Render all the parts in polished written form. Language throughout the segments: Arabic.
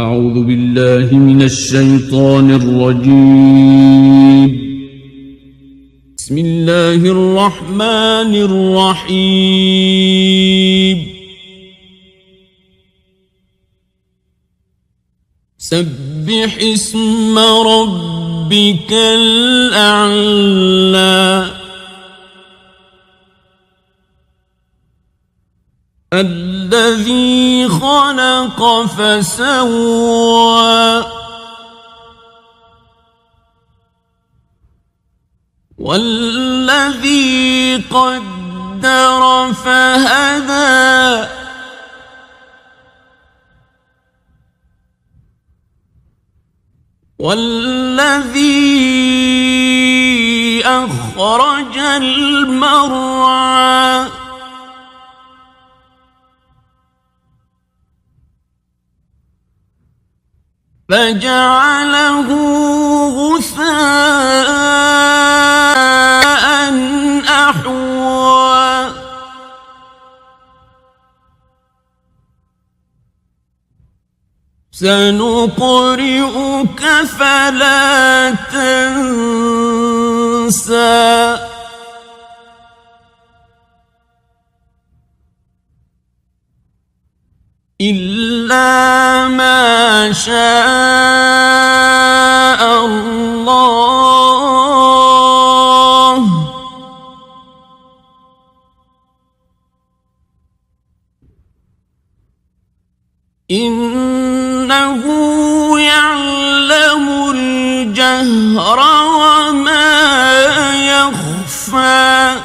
أعوذ بالله من الشيطان الرجيم. بسم الله الرحمن الرحيم. سبح اسم ربك الأعلى الذي خلق فسوى والذي قدر فهدى والذي أخرج المرعى فجعله غثاء أحوى سنقرئك فلا تنسى إلا ما شاء الله إنه يعلم الجهر وما يخفى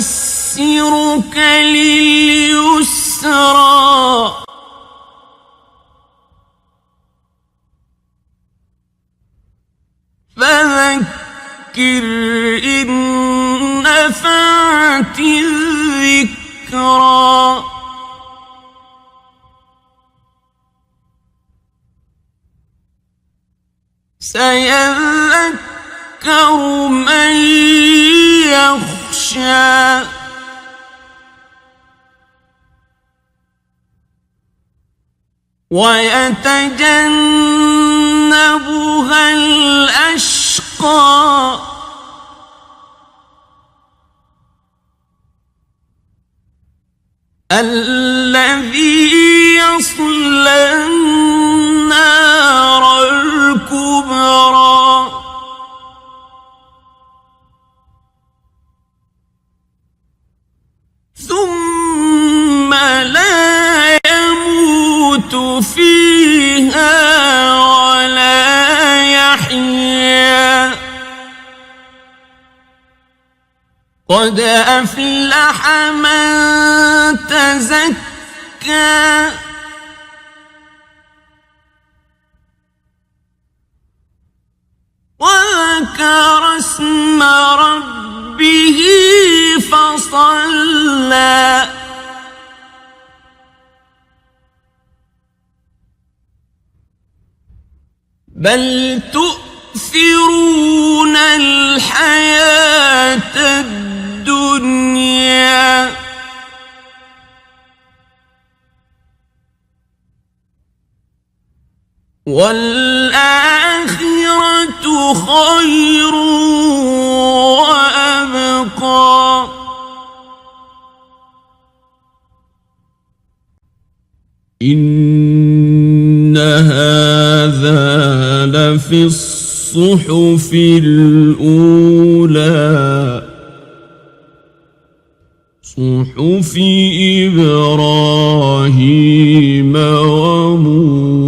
ونيسرك لليسرى فذكر إن نفعت الذكرى سيذكر من يخشى ويتجنبها الأشقى الذي يصلى النار الكبرى ثم لا يموت فيها ولا يحيا قد أفلح من تزكى وذكر اسم ربه فصلى بل تؤثرون الحياة الدنيا والآخرة خير وأبقى إن هذا لفي الصحف الأولى صحف إبراهيم وموسى